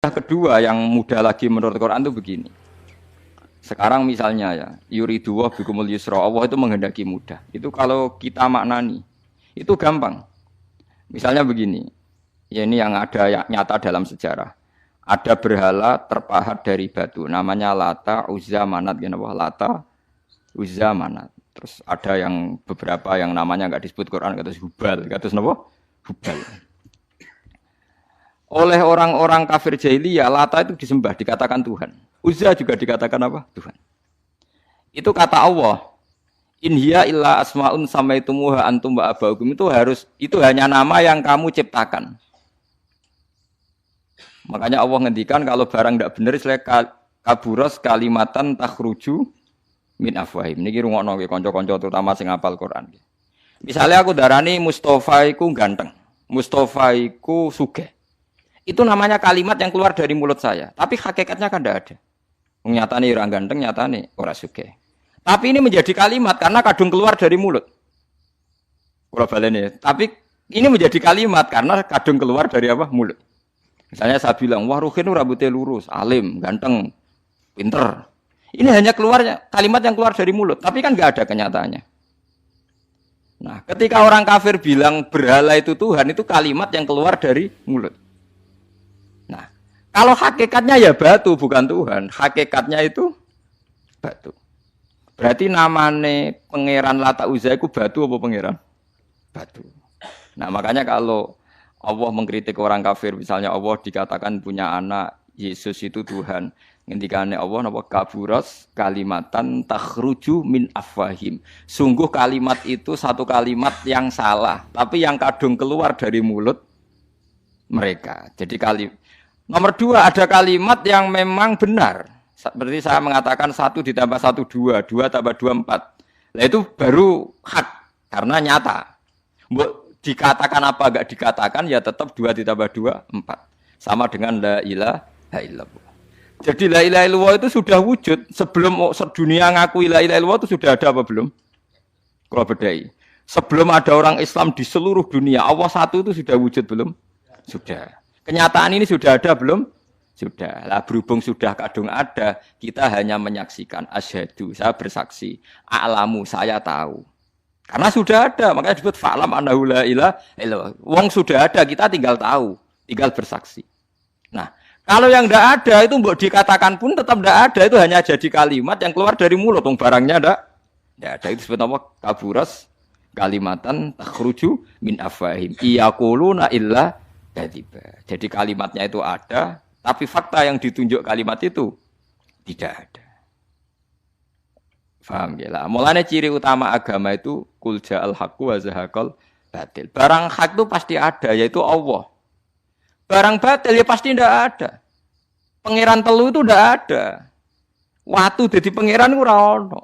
kedua yang mudah lagi menurut Quran itu begini. Sekarang misalnya ya, yuridu wa bikumul yusra, Allah itu menghendaki mudah. Itu kalau kita maknani, itu gampang. Misalnya begini, ya ini yang ada nyata dalam sejarah. Ada berhala terpahat dari batu, namanya Lata, Uzza, Manat, Lata, Uzza, Manat. Terus ada yang beberapa yang namanya nggak disebut Quran, kata Hubal, kata apa? Hubal. Oleh orang-orang kafir jahiliyah, Lata itu disembah, dikatakan Tuhan. Uzza juga dikatakan apa? Tuhan. Itu kata Allah. In hiya illa asmaun samaitumuha antum wa abaukum, itu hanya nama yang kamu ciptakan. Makanya Allah ngendikan kalau barang tidak benar istilah kaburos kalimatan takhruju min afwahim. Niki rungokno nggih kanca-kanca terutama sing hafal Quran. Misalnya aku darani Mustafa iku ganteng, Mustafa iku sugih. Itu namanya kalimat yang keluar dari mulut saya, tapi hakikatnya kan tidak ada. Nyatane ora ganteng, nyatane ora sugih. Tapi ini menjadi kalimat karena kadung keluar dari mulut. Kula baleni, tapi ini menjadi kalimat karena kadung keluar dari apa? Mulut. Misalnya saya bilang, wah Ruhin rambutnya lurus, alim, ganteng, pinter. Ini hanya keluarnya kalimat yang keluar dari mulut, tapi kan nggak ada kenyataannya. Nah, ketika orang kafir bilang berhala itu Tuhan, itu kalimat yang keluar dari mulut. Nah, kalau hakikatnya ya batu bukan Tuhan, hakikatnya itu batu. Berarti namane pangeran Lata Uzza itu batu apa pangeran? Batu. Nah, makanya kalau Allah mengkritik orang kafir, misalnya Allah dikatakan punya anak, Yesus itu Tuhan. Ngendikane Allah napa kaburas kalimatan takhruju min afwahim. Sungguh kalimat itu satu kalimat yang salah, tapi yang kadung keluar dari mulut mereka. Jadi nomor dua, ada kalimat yang memang benar. Seperti saya mengatakan 1 ditambah 1 2, 2 tambah 2 4. Nah itu baru hak karena nyata. Dikatakan apa enggak dikatakan ya tetap 2 ditambah 2 4. Sama dengan la ilaha illallah. Jadi la ilaha illallah itu sudah wujud sebelum sedunia ngakui la ilaha illallah itu sudah ada apa belum? Kalau bedai. Sebelum ada orang Islam di seluruh dunia, Allah satu itu sudah wujud belum? Sudah. Kenyataan ini sudah ada belum? Sudah. Lah berhubung sudah kadung ada, kita hanya menyaksikan asyhadu, saya bersaksi, a'lamu, saya tahu. Karena sudah ada, makanya disebut fa'lam annahu la ilaha illallah. Wong sudah ada, kita tinggal tahu, tinggal bersaksi. Nah, kalau yang tidak ada itu mbok dikatakan pun tetap tidak ada, itu hanya jadi kalimat yang keluar dari mulut, wong barangnya tidak ada. Itu disebut apa? Kaburas kalimatan takhruju min afwahim. Iyaquluna illa kadiba. Jadi kalimatnya itu ada, tapi fakta yang ditunjuk kalimat itu tidak ada. Paham ya lah. Mulanya ciri utama agama itu kul ja'al haqqu wa zahaqal batil. Barang hak itu pasti ada, yaitu Allah. Barang batil ya pasti tidak ada. Pangeran telu itu tidak ada. Watu jadi pangeran ora ono.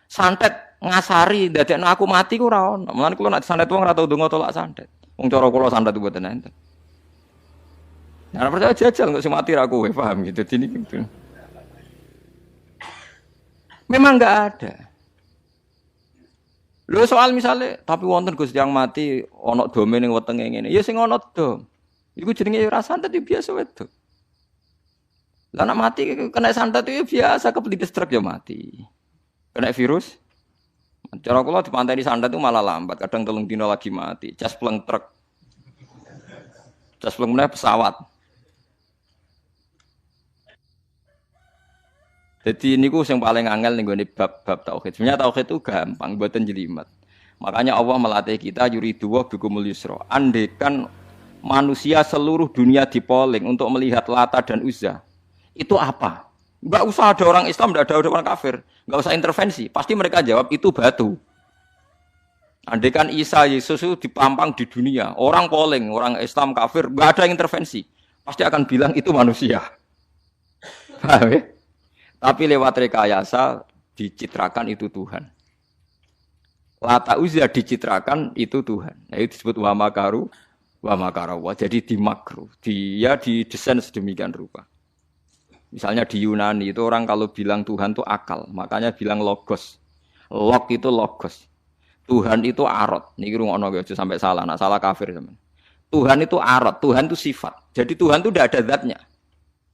Santet ngasari dadekno aku mati ku ora ono. Mulane kula nek santet wong ora tau ndonga tolak santet. Wong cara kula santet mboten enten. Nah, percaya jajal nggak mati ra kowe, paham gitu. Jadi gitu. Memang nggak ada. Lho soal misalnya, tapi wonten Gus yang mati ana dome ning wetenge ngene. Ya sing ana dom. Iku jenenge ora santet biasa wedok. Lah nek mati kena santet itu biasa kepelitis truk ya mati. Kena virus. Cara kula dipanteni santet itu malah lambat, kadang 3 dina lagi mati. Cas pleng truk. Cas pleng meneh pesawat. Jadi niku yang paling angel nih gue bab tauhid. Sebenarnya tauhid itu gampang, buatan jelimet. Makanya Allah melatih kita yuridu wa bikumul yusra. Andekan manusia seluruh dunia dipoling untuk melihat Lata dan Uzza, itu apa? Enggak usah ada orang Islam, enggak ada orang kafir, enggak usah intervensi. Pasti mereka jawab itu batu. Andekan Isa Yesus itu dipampang di dunia, orang poling, orang Islam kafir, enggak ada intervensi. Pasti akan bilang itu manusia. Paham ya? Tapi lewat rekayasa dicitrakan itu Tuhan. Lata Uzza dicitrakan itu Tuhan. Nah, itu disebut wa makaru wa makarawa. Jadi dimakru. Dia didesain sedemikian rupa. Misalnya di Yunani itu orang kalau bilang Tuhan itu akal, makanya bilang logos. Log itu logos. Tuhan itu arot. Niki rungokno aja sampai salah. Nah, salah kafir teman. Tuhan itu arot, Tuhan itu sifat. Jadi Tuhan itu tidak ada zatnya.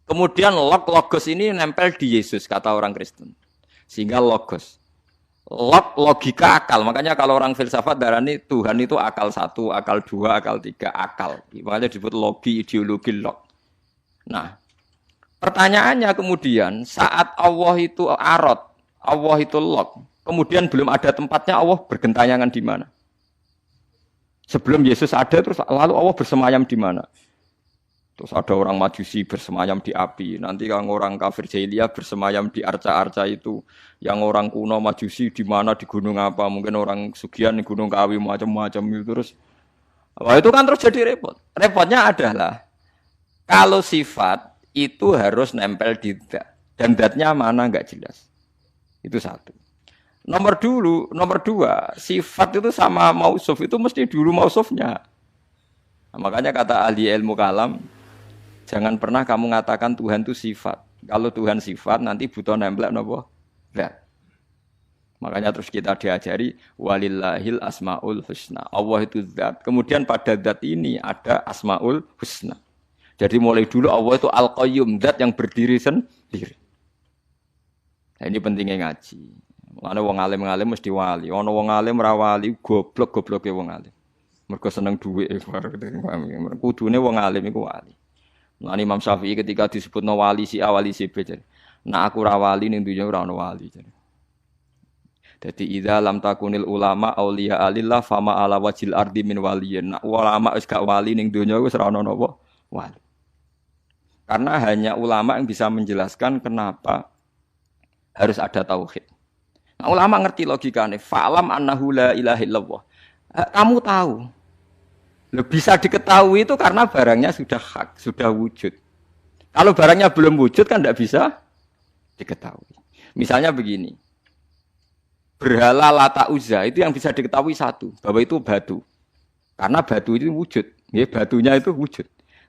Kemudian logos ini nempel di Yesus, kata orang Kristen. Sehingga logos. Logika akal. Makanya kalau orang filsafat darani Tuhan itu akal 1, akal 2, akal 3, akal. Makanya disebut logi, ideologi, log. Nah, pertanyaannya kemudian saat Allah itu arot, Allah itu log, kemudian belum ada tempatnya Allah bergentayangan di mana? Sebelum Yesus ada terus lalu Allah bersemayam di mana? Terus ada orang Majusi bersemayam di api. Nanti yang orang kafir jahiliyah bersemayam di arca-arca itu. Yang orang kuno Majusi di mana, di gunung apa? Mungkin orang Sugihan di gunung Kawi macam-macam itu terus. Wah, itu kan terus jadi repot. Repotnya adalah kalau sifat itu harus nempel di dat. Dan datnya mana enggak jelas. Itu satu. Nomor dua, sifat itu sama mausuf itu mesti dulu mausufnya. Nah, makanya kata ahli ilmu kalam, jangan pernah kamu mengatakan Tuhan itu sifat. Kalau Tuhan sifat nanti butuh nempel napa? Zat. Makanya terus kita diajari walillahil asmaul husna. Allah itu zat. Kemudian pada zat ini ada asmaul husna. Jadi mulai dulu Allah itu al-qayyum, zat yang berdiri sendiri. Nah, ini pentingnya ngaji. Ana wong alim-alim mesti wali. Ana wong alim ra wali, goblok-gobloke wong alim. Mergo seneng dhuwit. Kudune wong alim iku wali. Nah, Imam Syafi'i ketika disebutno wali si A wali si B. Nah aku ra wali ning dunya ora ono wali. Dadi idza lam takunil ulama auliya alillah fama ala wajil ardi min waliyin. Nah ulama wis gak wali ning dunya wis ora ono napa wali. Karena hanya ulama yang bisa menjelaskan kenapa harus ada tauhid. Nah, ulama ngerti logikanya. Fa'lam annahu la ilaha illallah. Kamu tahu. Bisa diketahui itu karena barangnya sudah hak, sudah wujud. Kalau barangnya belum wujud kan tidak bisa diketahui. Misalnya begini. Berhala Lata Uzza itu yang bisa diketahui satu. Bahwa itu batu. Karena batu itu wujud. Ya, batunya itu wujud.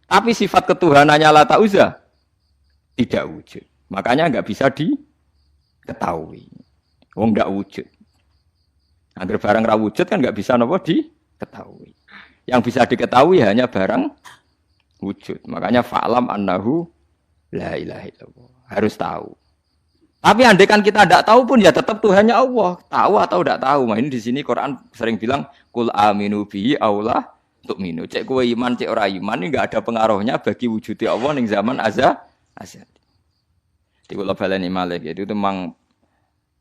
Tapi sifat ketuhanannya Lata Uzza tidak wujud. Makanya nggak bisa diketahui. Wong nggak wujud. Agar barang ra wujud kan nggak bisa nopo diketahui. Yang bisa diketahui hanya barang wujud. Makanya fa'lam annahu la ilaha illallah. Harus tahu. Tapi andai kan kita tidak tahu pun ya tetap Tuhannya Allah. Tahu atau tidak tahu. Nah, ini di sini Quran sering bilang kul aminu bihi aula tu'minu. Cek kowe iman, cek ora iman ini enggak ada pengaruhnya bagi wujudnya Allah ning zaman azali. Di kula baleni malih itu memang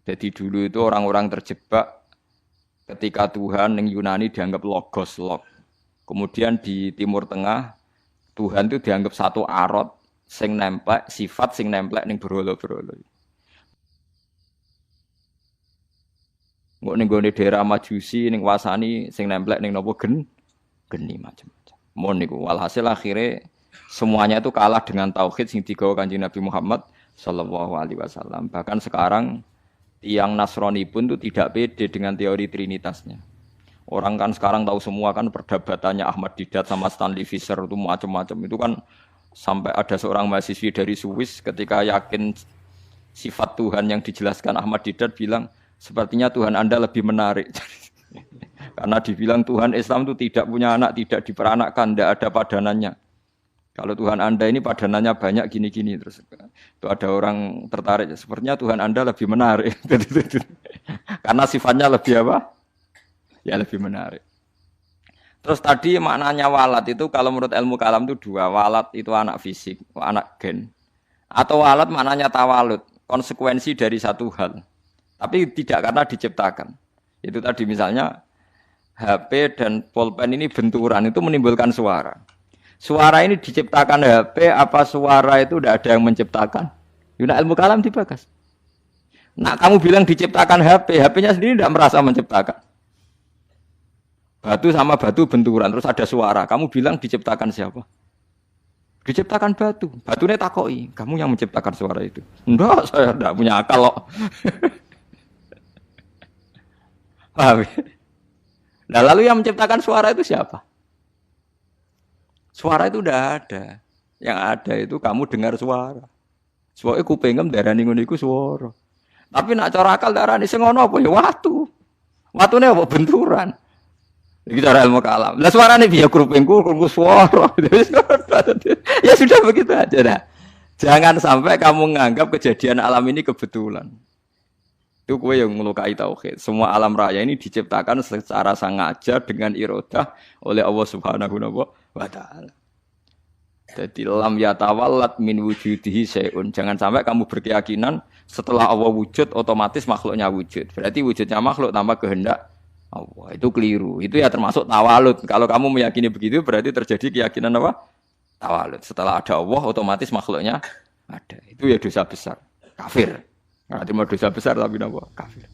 jadi dulu itu orang-orang terjebak ketika Tuhan yang Yunani dianggap logos, log. Kemudian di Timur Tengah Tuhan itu dianggap satu arot sing nemplek, sifat sing nemplek ning berhala-berhala. Engko ning gone daerah Majusi ning wasani sing nemplek ning napa geni macam-macam. Mon niku walhasil akhirnya semuanya itu kalah dengan tauhid sing digawa Kanjeng Nabi Muhammad sallallahu alaihi wasallam. Bahkan sekarang tiang Nasrani pun itu tidak pede dengan teori trinitasnya. Orang kan sekarang tahu semua kan perdebatannya Ahmad Didat sama Stanley Fischer itu macam-macam. Itu kan sampai ada seorang mahasiswi dari Swiss ketika yakin sifat Tuhan yang dijelaskan Ahmad Didat bilang, sepertinya Tuhan Anda lebih menarik. Karena dibilang Tuhan Islam itu tidak punya anak, tidak diperanakkan, tidak ada padanannya. Kalau Tuhan Anda ini padanannya banyak gini-gini terus itu ada orang tertarik. Sepertinya Tuhan Anda lebih menarik. Karena sifatnya lebih apa? Ya lebih menarik. Terus tadi maknanya walat itu kalau menurut ilmu kalam itu dua. Walat itu anak fisik, anak gen. Atau walat maknanya tawalud, konsekuensi dari satu hal. Tapi tidak karena diciptakan. Itu tadi misalnya HP dan pulpen ini benturan itu menimbulkan suara. Suara ini diciptakan HP, apa suara itu tidak ada yang menciptakan? Yuna ilmu kalam dibagas. Nah kamu bilang diciptakan HP, HP-nya sendiri tidak merasa menciptakan. Batu sama batu benturan, terus ada suara. Kamu bilang diciptakan siapa? Diciptakan batu. Batunya takoi, kamu yang menciptakan suara itu. Enggak, saya tidak punya akal kok. Paham? Nah lalu yang menciptakan suara itu siapa? Suara itu udah ada. Yang ada itu kamu dengar suara. Soale kupingem darani ngono iku swara. Tapi nak cara akal darani sing ngono apa ya watu. Watune apa benturan. Iki cara ilmu kalam. Lah suarane piye kupingku krungu swara. Ya sudah begitu aja dah. Jangan sampai kamu menganggap kejadian alam ini kebetulan. Itu kue yang melukai tauhid. Semua alam raya ini diciptakan secara sengaja dengan irodah oleh Allah Subhanahu wa taala. Jadi lam yatawallat min wujudihi syai'un. Jangan sampai kamu berkeyakinan setelah Allah wujud otomatis makhluknya wujud. Berarti wujudnya makhluk tanpa kehendak Allah. Itu keliru. Itu ya termasuk tawalud. Kalau kamu meyakini begitu berarti terjadi keyakinan apa? Tawalud. Setelah ada Allah otomatis makhluknya ada. Itu ya dosa besar. Kafir. Nah, terima dosa besar tapi apa? Kafir.